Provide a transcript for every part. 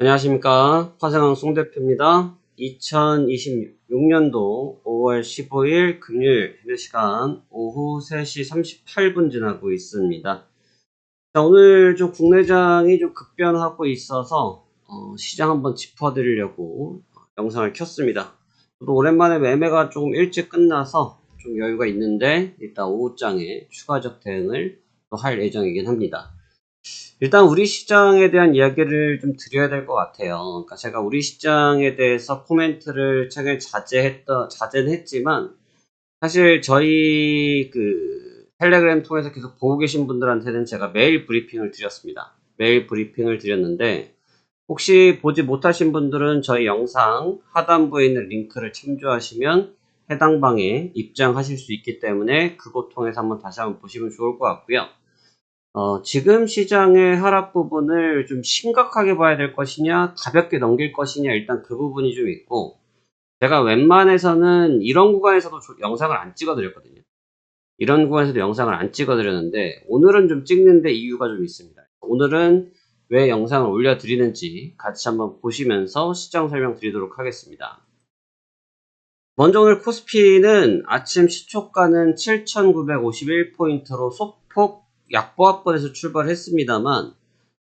안녕하십니까. 화생항 송대표입니다. 2026년도 5월 15일 금요일 현재 시간 오후 3시 38분 지나고 있습니다. 자, 오늘 좀 국내장이 좀 급변하고 있어서 시장 한번 짚어드리려고 영상을 켰습니다. 저도 오랜만에 매매가 조금 일찍 끝나서 좀 여유가 있는데 일단 오후장에 추가적 대응을 또 할 예정이긴 합니다. 일단 우리 시장에 대한 이야기를 좀 드려야 될 것 같아요. 그러니까 제가 우리 시장에 대해서 코멘트를 최근에 자제는 했지만, 사실 저희 텔레그램 통해서 계속 보고 계신 분들한테는 제가 매일 브리핑을 드렸습니다. 매일 브리핑을 드렸는데, 혹시 보지 못하신 분들은 저희 영상 하단부에 있는 링크를 참조하시면 해당 방에 입장하실 수 있기 때문에 그곳 통해서 다시 한번 보시면 좋을 것 같고요. 지금 시장의 하락 부분을 좀 심각하게 봐야 될 것이냐, 가볍게 넘길 것이냐, 일단 그 부분이 좀 있고, 제가 웬만해서는 이런 구간에서도 영상을 안 찍어드렸거든요. 이런 구간에서도 영상을 안 찍어드렸는데, 오늘은 좀 찍는데 이유가 좀 있습니다. 오늘은 왜 영상을 올려드리는지 같이 한번 보시면서 시장 설명 드리도록 하겠습니다. 먼저 오늘 코스피는 아침 시초가는 7,951포인트로 소폭 약보합권에서 출발했습니다만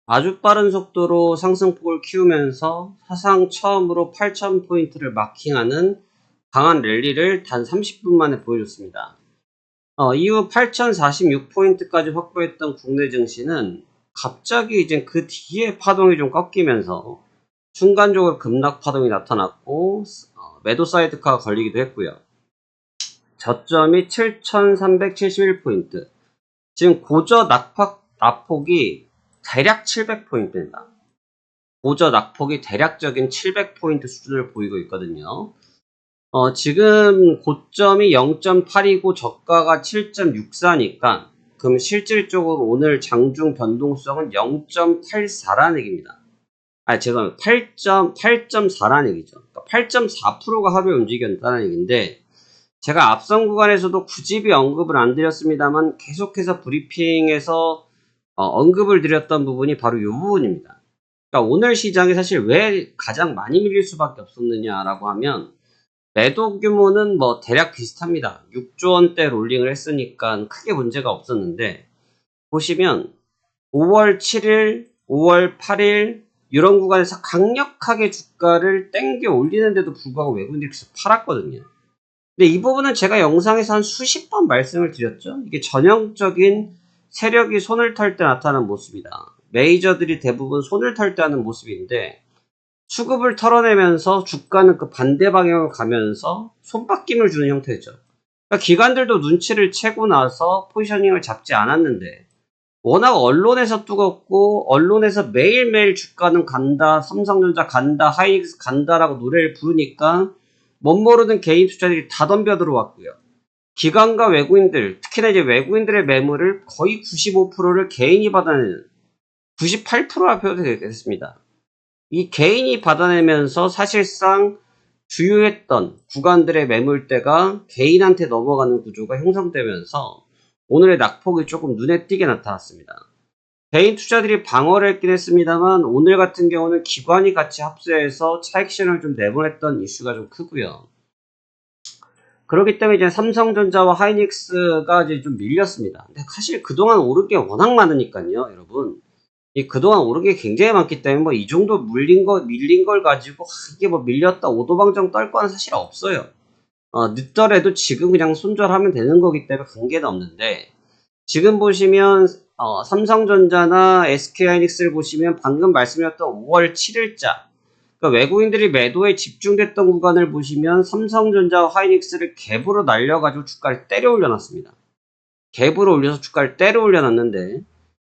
아주 빠른 속도로 상승폭을 키우면서 사상 처음으로 8,000포인트를 마킹하는 강한 랠리를 단 30분 만에 보여줬습니다. 이후 8,046포인트까지 확보했던 국내 증시는 갑자기 이제 그 뒤에 파동이 좀 꺾이면서 순간적으로 급락 파동이 나타났고 매도 사이드카가 걸리기도 했고요. 저점이 7,371포인트. 지금 고저 낙폭이 대략 700포인트입니다. 고저 낙폭이 대략적인 700포인트 수준을 보이고 있거든요. 지금 고점이 0.8이고 저가가 7.64니까 그럼 실질적으로 오늘 장중 변동성은 0.84라는 얘기입니다. 죄송합니다. 8.4라는 얘기죠. 그러니까 8.4%가 하루에 움직였다는 얘기인데, 제가 앞선 구간에서도 굳이 언급을 안 드렸습니다만 계속해서 브리핑에서 언급을 드렸던 부분이 바로 이 부분입니다. 그러니까 오늘 시장이 사실 왜 가장 많이 밀릴 수밖에 없었느냐라고 하면, 매도 규모는 대략 비슷합니다. 6조 원대 롤링을 했으니까 크게 문제가 없었는데, 보시면 5월 7일, 5월 8일 이런 구간에서 강력하게 주가를 땡겨 올리는데도 불구하고 외국인들이 계속 팔았거든요. 근데 이 부분은 제가 영상에서 한 수십 번 말씀을 드렸죠. 이게 전형적인 세력이 손을 털 때 나타나는 모습이다. 메이저들이 대부분 손을 털 때 하는 모습인데, 수급을 털어내면서 주가는 그 반대 방향으로 가면서 손바뀜을 주는 형태죠. 그러니까 기관들도 눈치를 채고 나서 포지셔닝을 잡지 않았는데, 워낙 언론에서 뜨겁고 언론에서 매일매일 주가는 간다, 삼성전자 간다, 하이닉스 간다라고 노래를 부르니까 멋모르는 개인 투자들이 다 덤벼 들어왔고요. 기관과 외국인들, 특히나 이제 외국인들의 매물을 거의 95%를 개인이 받아내는 98%라 표현됐습니다. 이 개인이 받아내면서 사실상 주요했던 구간들의 매물대가 개인한테 넘어가는 구조가 형성되면서 오늘의 낙폭이 조금 눈에 띄게 나타났습니다. 개인 투자들이 방어를 했긴 했습니다만 오늘 같은 경우는 기관이 같이 합세해서 차익 실현을 좀 내보냈던 이슈가 좀 크고요. 그렇기 때문에 이제 삼성전자와 하이닉스가 이제 좀 밀렸습니다. 근데 사실 그동안 오른 게 워낙 많으니까요, 여러분. 그동안 오른 게 굉장히 많기 때문에 이 정도 밀린 걸 가지고 이게 밀렸다 오도방정 떨 거는 사실 없어요. 늦더라도 지금 그냥 손절하면 되는 거기 때문에 관계는 없는데, 지금 보시면 삼성전자나 SK하이닉스를 보시면 방금 말씀드렸던 5월 7일자 그러니까 외국인들이 매도에 집중됐던 구간을 보시면 삼성전자와 하이닉스를 갭으로 날려가지고 주가를 때려 올려놨습니다. 갭으로 올려서 주가를 때려 올려놨는데,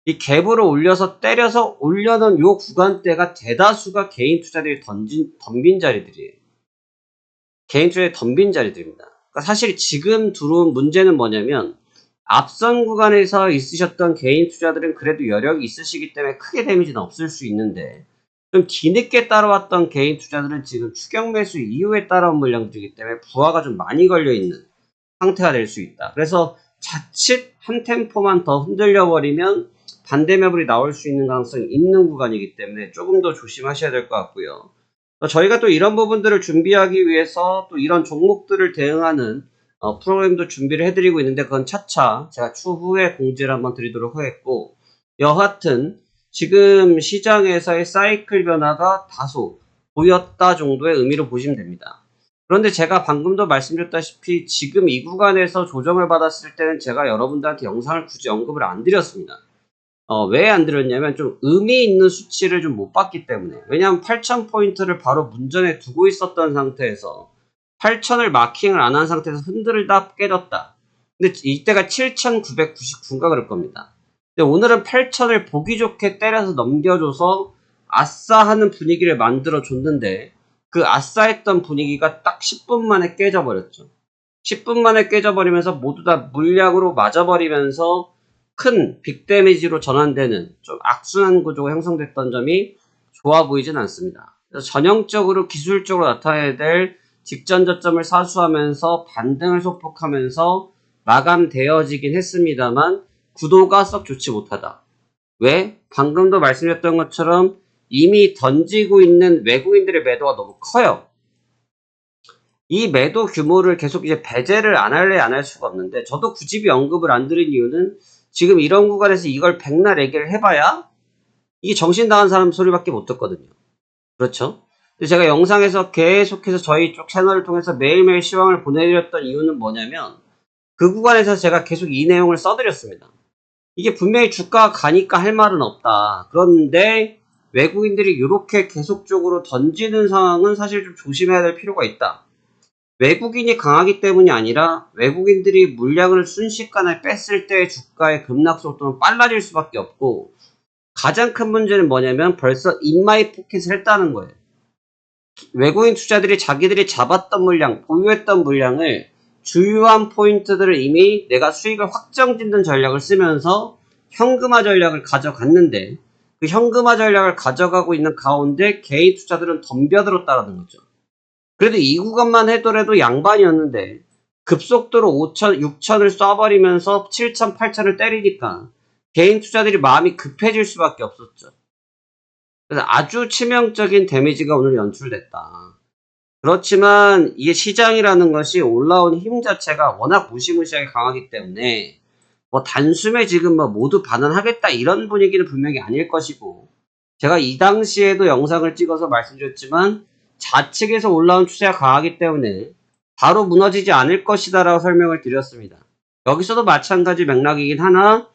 이 갭으로 올려서 때려서 올려놓은 요 구간대가 대다수가 개인 투자들이 덤빈 자리들이에요. 개인 투자에 덤빈 자리들입니다. 그러니까 사실 지금 들어온 문제는 뭐냐면, 앞선 구간에서 있으셨던 개인 투자들은 그래도 여력이 있으시기 때문에 크게 데미지는 없을 수 있는데, 좀 뒤늦게 따라왔던 개인 투자들은 지금 추격 매수 이후에 따라온 물량들이기 때문에 부하가 좀 많이 걸려있는 상태가 될 수 있다. 그래서 자칫 한 템포만 더 흔들려 버리면 반대 매물이 나올 수 있는 가능성이 있는 구간이기 때문에 조금 더 조심하셔야 될 것 같고요. 저희가 또 이런 부분들을 준비하기 위해서 또 이런 종목들을 대응하는 프로그램도 준비를 해드리고 있는데 그건 차차 제가 추후에 공지를 한번 드리도록 하겠고, 여하튼 지금 시장에서의 사이클 변화가 다소 보였다 정도의 의미로 보시면 됩니다. 그런데 제가 방금도 말씀드렸다시피 지금 이 구간에서 조정을 받았을 때는 제가 여러분들한테 영상을 굳이 언급을 안 드렸습니다. 왜 안 드렸냐면 좀 의미 있는 수치를 좀 못 봤기 때문에. 왜냐하면 8000포인트를 바로 문전에 두고 있었던 상태에서 8000을 마킹을 안 한 상태에서 흔들다 깨졌다. 근데 이때가 7999인가 그럴 겁니다. 근데 오늘은 8000을 보기 좋게 때려서 넘겨줘서 아싸 하는 분위기를 만들어 줬는데 그 아싸 했던 분위기가 딱 10분 만에 깨져버렸죠. 10분 만에 깨져버리면서 모두 다 물량으로 맞아버리면서 큰 빅데미지로 전환되는 좀 악순환 구조가 형성됐던 점이 좋아 보이진 않습니다. 그래서 전형적으로 기술적으로 나타내야 될 직전 저점을 사수하면서 반등을 소폭하면서 마감되어지긴 했습니다만 구도가 썩 좋지 못하다. 왜? 방금도 말씀드렸던 것처럼 이미 던지고 있는 외국인들의 매도가 너무 커요. 이 매도 규모를 계속 이제 배제를 안 할래 안 할 수가 없는데, 저도 굳이 언급을 안 드린 이유는 지금 이런 구간에서 이걸 백날 얘기를 해봐야 이게 정신 나간 사람 소리밖에 못 듣거든요. 그렇죠? 근데 제가 영상에서 계속해서 저희 쪽 채널을 통해서 매일매일 시황을 보내드렸던 이유는 뭐냐면 그 구간에서 제가 계속 이 내용을 써드렸습니다. 이게 분명히 주가가 가니까 할 말은 없다. 그런데 외국인들이 이렇게 계속적으로 던지는 상황은 사실 좀 조심해야 될 필요가 있다. 외국인이 강하기 때문이 아니라 외국인들이 물량을 순식간에 뺐을 때 주가의 급락 속도는 빨라질 수밖에 없고, 가장 큰 문제는 뭐냐면 벌써 인마이 포켓을 했다는 거예요. 외국인 투자들이 자기들이 잡았던 물량, 보유했던 물량을 주요한 포인트들을 이미 내가 수익을 확정짓는 전략을 쓰면서 현금화 전략을 가져갔는데, 그 현금화 전략을 가져가고 있는 가운데 개인 투자들은 덤벼들었다는 거죠. 그래도 이 구간만 해더라도 양반이었는데 급속도로 5천, 6천을 쏴버리면서 7천, 8천을 때리니까 개인 투자들이 마음이 급해질 수밖에 없었죠. 그래서 아주 치명적인 데미지가 오늘 연출됐다. 그렇지만 이게 시장이라는 것이 올라온 힘 자체가 워낙 무시무시하게 강하기 때문에 뭐 단숨에 지금 뭐 모두 반환하겠다 이런 분위기는 분명히 아닐 것이고, 제가 이 당시에도 영상을 찍어서 말씀드렸지만 좌측에서 올라온 추세가 강하기 때문에 바로 무너지지 않을 것이다 라고 설명을 드렸습니다. 여기서도 마찬가지 맥락이긴 하나,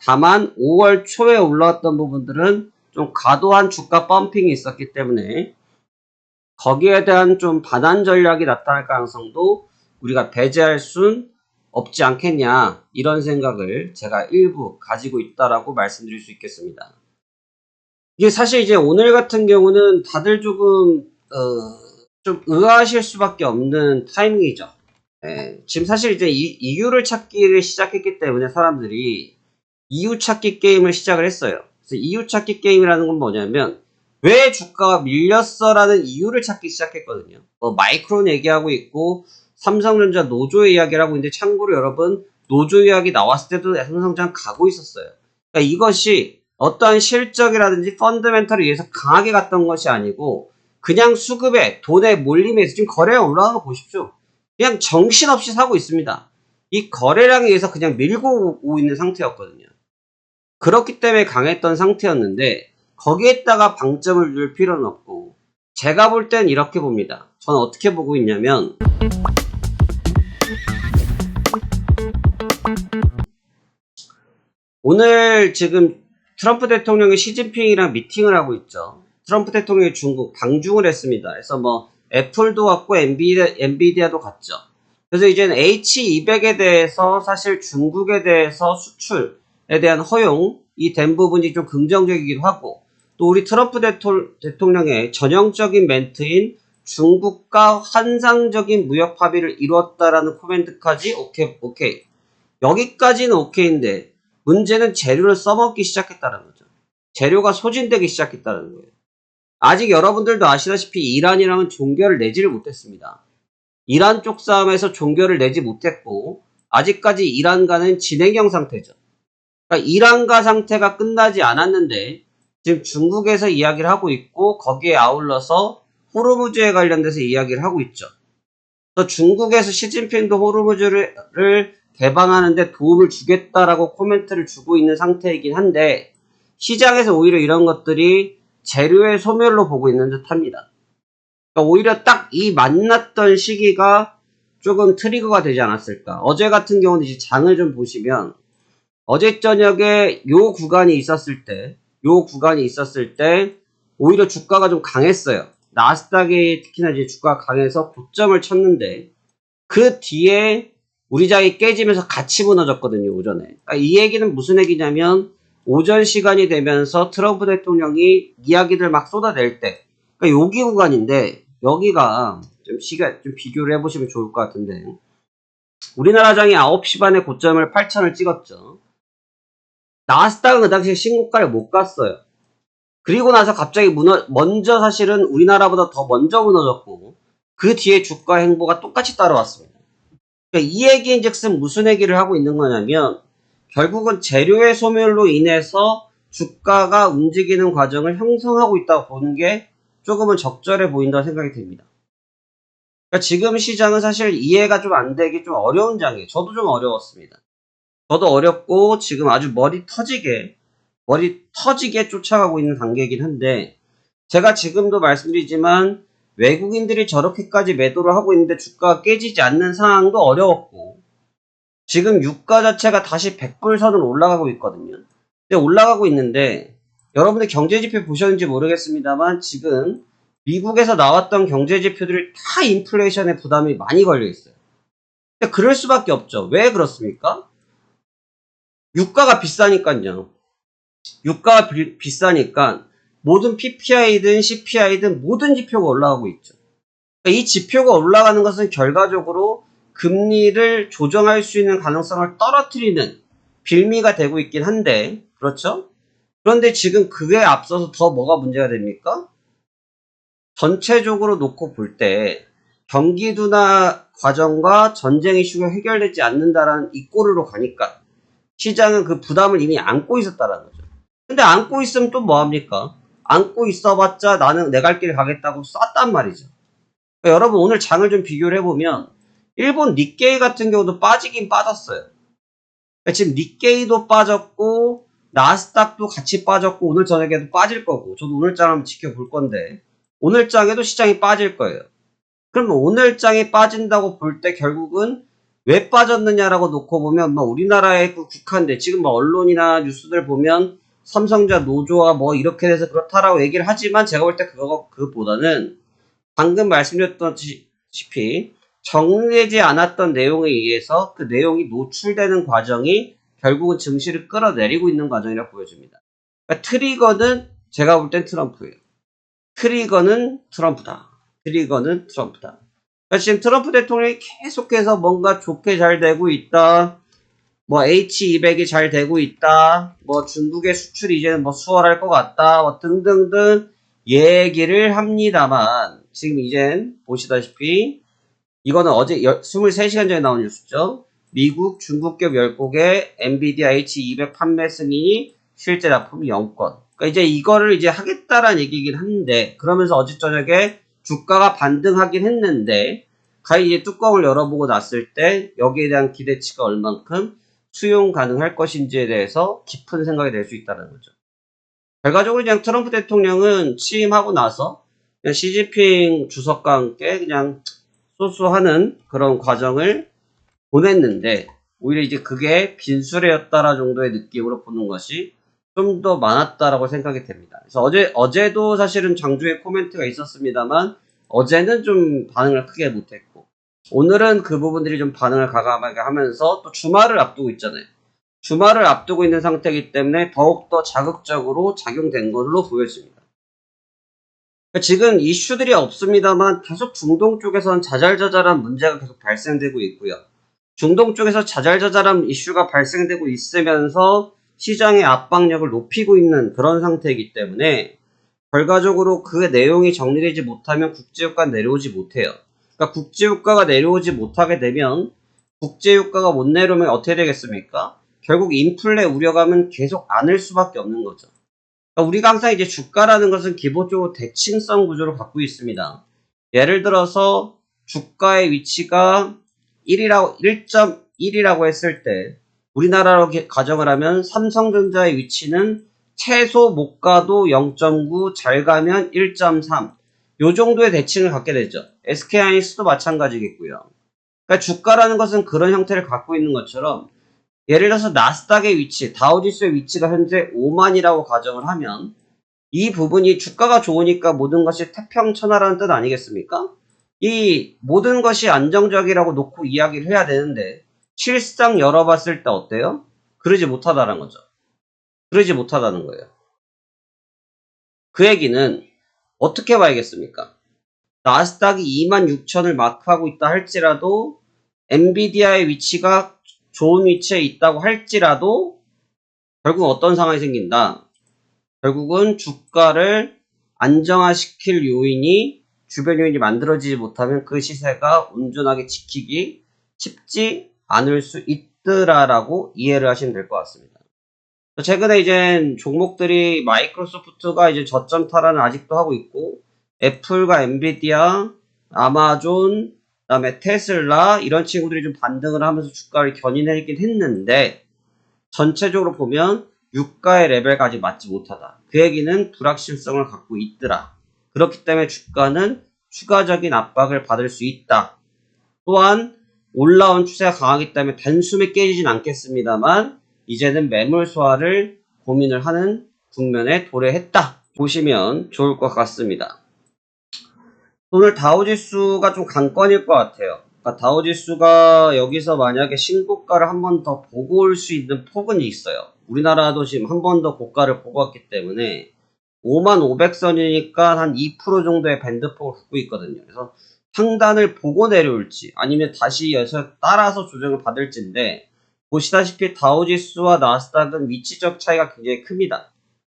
다만 5월 초에 올라왔던 부분들은 좀 과도한 주가 펌핑이 있었기 때문에 거기에 대한 좀 반환 전략이 나타날 가능성도 우리가 배제할 순 없지 않겠냐, 이런 생각을 제가 일부 가지고 있다라고 말씀드릴 수 있겠습니다. 이게 사실 이제 오늘 같은 경우는 다들 조금 좀 의아하실 수밖에 없는 타이밍이죠. 지금 사실 이제 이유를 찾기를 시작했기 때문에 사람들이 이유 찾기 게임을 시작을 했어요. 그래서 이유 찾기 게임이라는 건 뭐냐면 왜 주가가 밀렸어 라는 이유를 찾기 시작했거든요. 마이크론 얘기하고 있고 삼성전자 노조 이야기를 하고 있는데, 참고로 여러분 노조 이야기 나왔을 때도 삼성전자 가고 있었어요. 그러니까 이것이 어떠한 실적이라든지 펀더멘털에 의해서 강하게 갔던 것이 아니고 그냥 수급에 돈의 몰림에 지금 거래가 올라가는 거 보십시오. 그냥 정신없이 사고 있습니다. 이 거래량에 의해서 그냥 밀고 오고 있는 상태였거든요. 그렇기 때문에 강했던 상태였는데 거기에다가 방점을 둘 필요는 없고, 제가 볼 땐 이렇게 봅니다. 저는 어떻게 보고 있냐면, 오늘 지금 트럼프 대통령이 시진핑이랑 미팅을 하고 있죠. 트럼프 대통령이 중국 방중을 했습니다. 그래서 뭐 애플도 왔고 엔비디아도 갔죠. 그래서 이제는 H200에 대해서 사실 중국에 대해서 수출에 대한 허용이 된 부분이 좀 긍정적이기도 하고, 또 우리 트럼프 대통령의 전형적인 멘트인 중국과 환상적인 무역 합의를 이루었다라는 코멘트까지 오케이. 여기까지는 오케이인데 문제는 재료를 써먹기 시작했다는 거죠. 재료가 소진되기 시작했다는 거예요. 아직 여러분들도 아시다시피 이란이랑은 종결을 내지를 못했습니다. 이란 쪽 싸움에서 종결을 내지 못했고 아직까지 이란과는 진행형 상태죠. 그러니까 이란가 상태가 끝나지 않았는데 지금 중국에서 이야기를 하고 있고 거기에 아울러서 호르무즈에 관련돼서 이야기를 하고 있죠. 또 중국에서 시진핑도 호르무즈를 개방하는데 도움을 주겠다라고 코멘트를 주고 있는 상태이긴 한데 시장에서 오히려 이런 것들이 재료의 소멸로 보고 있는 듯 합니다. 그러니까 오히려 딱 이 만났던 시기가 조금 트리거가 되지 않았을까. 어제 같은 경우는 이제 장을 좀 보시면 어제 저녁에 요 구간이 있었을 때 오히려 주가가 좀 강했어요. 나스닥이 특히나 이제 주가가 강해서 고점을 쳤는데 그 뒤에 우리 장이 깨지면서 같이 무너졌거든요, 오전에. 그러니까 이 얘기는 무슨 얘기냐면 오전 시간이 되면서 트럼프 대통령이 이야기들 막 쏟아낼 때 그러니까 여기 구간인데 여기가 좀 시간 좀 비교를 해보시면 좋을 것 같은데 우리나라 장이 9시 반에 고점을 8,000을 찍었죠. 나스닥은 그 당시에 신고가를 못 갔어요. 그리고 나서 갑자기 먼저 사실은 우리나라보다 더 먼저 무너졌고 그 뒤에 주가 행보가 똑같이 따라왔습니다. 그러니까 이 얘기인즉슨 무슨 얘기를 하고 있는 거냐면 결국은 재료의 소멸로 인해서 주가가 움직이는 과정을 형성하고 있다고 보는 게 조금은 적절해 보인다고 생각이 듭니다. 그러니까 지금 시장은 사실 이해가 좀 안 되기 좀 어려운 장이에요. 저도 좀 어려웠습니다. 저도 어렵고 지금 아주 머리 터지게 쫓아가고 있는 단계이긴 한데 제가 지금도 말씀드리지만 외국인들이 저렇게까지 매도를 하고 있는데 주가가 깨지지 않는 상황도 어려웠고 지금 유가 자체가 다시 100불 선으로 올라가고 있거든요. 근데 올라가고 있는데 여러분들 경제지표 보셨는지 모르겠습니다만 지금 미국에서 나왔던 경제지표들이 다 인플레이션에 부담이 많이 걸려 있어요. 근데 그럴 수밖에 없죠. 왜 그렇습니까? 유가가 비싸니까요. 유가가 비싸니까 모든 PPI든 CPI든 모든 지표가 올라가고 있죠. 그러니까 이 지표가 올라가는 것은 결과적으로 금리를 조정할 수 있는 가능성을 떨어뜨리는 빌미가 되고 있긴 한데 그렇죠? 그런데 지금 그에 앞서서 더 뭐가 문제가 됩니까? 전체적으로 놓고 볼 때 경기 둔화 과정과 전쟁 이슈가 해결되지 않는다라는 이 꼴로 가니까 시장은 그 부담을 이미 안고 있었다라는 거죠. 근데 안고 있으면 또 뭐합니까? 안고 있어봤자 나는 내 갈 길 가겠다고 쐈단 말이죠. 그러니까 여러분 오늘 장을 좀 비교를 해보면 일본 니케이 같은 경우도 빠지긴 빠졌어요. 그러니까 지금 니케이도 빠졌고 나스닥도 같이 빠졌고 오늘 저녁에도 빠질 거고 저도 오늘 장 한번 지켜볼 건데 오늘 장에도 시장이 빠질 거예요. 그럼 오늘 장이 빠진다고 볼 때 결국은 왜 빠졌느냐라고 놓고 보면 뭐 우리나라의 그 국한데 지금 뭐 언론이나 뉴스들 보면 삼성전자 노조가 뭐 이렇게 돼서 그렇다라고 얘기를 하지만 제가 볼 때 그거보다는 방금 말씀드렸다시피 정리되지 않았던 내용에 의해서 그 내용이 노출되는 과정이 결국은 증시를 끌어내리고 있는 과정이라고 보여집니다. 그러니까 트리거는 제가 볼 땐 트럼프예요. 트리거는 트럼프다. 그러니까 지금 트럼프 대통령이 계속해서 뭔가 좋게 잘 되고 있다. 뭐 H200이 잘 되고 있다. 뭐 중국의 수출이 이제는 뭐 수월할 것 같다. 뭐 등등등 얘기를 합니다만 지금 이젠 보시다시피 이거는 어제 23시간 전에 나온 뉴스죠. 미국 중국기업 10곡의 엔비디아 H200 판매 승인이 실제 납품 0건. 그러니까 이제 이거를 이제 하겠다라는 얘기이긴 한데 그러면서 어제 저녁에 주가가 반등하긴 했는데 과연 이제 뚜껑을 열어보고 났을 때 여기에 대한 기대치가 얼만큼 수용 가능할 것인지에 대해서 깊은 생각이 될 수 있다는 거죠. 결과적으로 그냥 트럼프 대통령은 취임하고 나서 그냥 시진핑 주석과 함께 그냥 소수하는 그런 과정을 보냈는데 오히려 이제 그게 빈수레였다라 정도의 느낌으로 보는 것이 좀 더 많았다라고 생각이 됩니다. 그래서 어제도 사실은 장중에 코멘트가 있었습니다만 어제는 좀 반응을 크게 못했고 오늘은 그 부분들이 좀 반응을 가감하게 하면서 또 주말을 앞두고 있잖아요. 주말을 앞두고 있는 상태이기 때문에 더욱더 자극적으로 작용된 걸로 보여집니다. 지금 이슈들이 없습니다만 계속 중동 쪽에서는 자잘자잘한 문제가 계속 발생되고 있고요. 중동 쪽에서 자잘자잘한 이슈가 발생되고 있으면서 시장의 압박력을 높이고 있는 그런 상태이기 때문에 결과적으로 그 내용이 정리되지 못하면 국제유가는 내려오지 못해요. 그러니까 국제유가가 내려오지 못하게 되면 국제유가가 못 내려오면 어떻게 되겠습니까? 결국 인플레 우려감은 계속 안을 수밖에 없는 거죠. 그러니까 우리가 항상 이제 주가라는 것은 기본적으로 대칭성 구조를 갖고 있습니다. 예를 들어서 주가의 위치가 1.1이라고 했을 때 우리나라로 가정을 하면 삼성전자의 위치는 최소 못 가도 0.9, 잘 가면 1.3. 요 정도의 대칭을 갖게 되죠. SK하이닉스도 마찬가지겠고요. 그러니까 주가라는 것은 그런 형태를 갖고 있는 것처럼 예를 들어서 나스닥의 위치, 다우지수의 위치가 현재 5만이라고 가정을 하면 이 부분이 주가가 좋으니까 모든 것이 태평천하라는 뜻 아니겠습니까? 이 모든 것이 안정적이라고 놓고 이야기를 해야 되는데 실상 열어봤을 때 어때요? 그러지 못하다는 거죠. 그러지 못하다는 거예요. 그 얘기는 어떻게 봐야겠습니까? 나스닥이 26,000을 마크하고 있다 할지라도 엔비디아의 위치가 좋은 위치에 있다고 할지라도 결국 어떤 상황이 생긴다? 결국은 주가를 안정화시킬 요인이 주변 요인이 만들어지지 못하면 그 시세가 온전하게 지키기 쉽지 않을 수 있더라라고 이해를 하시면 될 것 같습니다. 최근에 이제 종목들이 마이크로소프트가 이제 저점 탈환을 아직도 하고 있고 애플과 엔비디아, 아마존, 그다음에 테슬라 이런 친구들이 좀 반등을 하면서 주가를 견인하긴 했는데 전체적으로 보면 유가의 레벨까지 맞지 못하다. 그 얘기는 불확실성을 갖고 있더라. 그렇기 때문에 주가는 추가적인 압박을 받을 수 있다. 또한 올라온 추세가 강하기 때문에 단숨에 깨지진 않겠습니다만 이제는 매물 소화를 고민을 하는 국면에 도래했다. 보시면 좋을 것 같습니다. 오늘 다우지수가 좀 관건일 것 같아요. 그러니까 다우지수가 여기서 만약에 신고가를 한 번 더 보고 올 수 있는 폭은 있어요. 우리나라도 지금 한 번 더 고가를 보고 왔기 때문에 55,500선이니까 한 2% 정도의 밴드폭을 갖고 있거든요. 그래서 상단을 보고 내려올지 아니면 다시 여기서 따라서 조정을 받을지인데 보시다시피 다우지수와 나스닥은 위치적 차이가 굉장히 큽니다.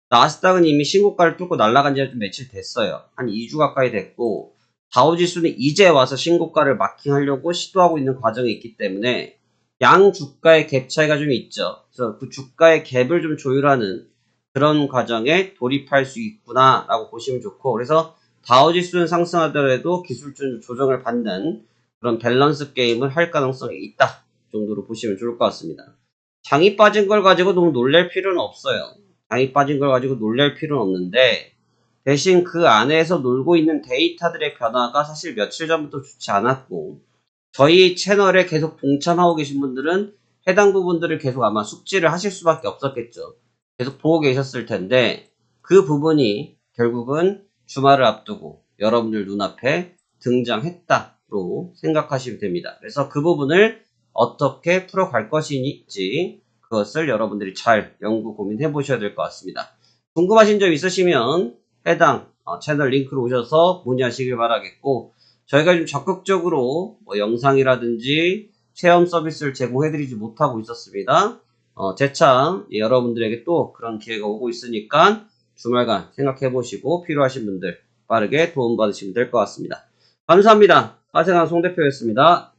나스닥은 이미 신고가를 뚫고 날아간 지가 좀 며칠 됐어요. 한 2주 가까이 됐고 다우지수는 이제 와서 신고가를 마킹하려고 시도하고 있는 과정이 있기 때문에 양 주가의 갭 차이가 좀 있죠. 그래서 그 주가의 갭을 좀 조율하는 그런 과정에 돌입할 수 있구나 라고 보시면 좋고 그래서 다우지수는 상승하더라도 기술적인 조정을 받는 그런 밸런스 게임을 할 가능성이 있다 정도로 보시면 좋을 것 같습니다. 장이 빠진 걸 가지고 너무 놀랄 필요는 없어요. 장이 빠진 걸 가지고 놀랄 필요는 없는데 대신 그 안에서 놀고 있는 데이터들의 변화가 사실 며칠 전부터 좋지 않았고 저희 채널에 계속 동참하고 계신 분들은 해당 부분들을 계속 아마 숙지를 하실 수밖에 없었겠죠. 계속 보고 계셨을 텐데 그 부분이 결국은 주말을 앞두고 여러분들 눈앞에 등장했다로 생각하시면 됩니다. 그래서 그 부분을 어떻게 풀어갈 것인지 그것을 여러분들이 잘 연구 고민해 보셔야 될 것 같습니다. 궁금하신 점 있으시면 해당 채널 링크로 오셔서 문의하시길 바라겠고 저희가 좀 적극적으로 영상이라든지 체험 서비스를 제공해드리지 못하고 있었습니다. 재차 여러분들에게 또 그런 기회가 오고 있으니까 주말간 생각해보시고 필요하신 분들 빠르게 도움받으시면 될 것 같습니다. 감사합니다. 화생한 송 대표였습니다.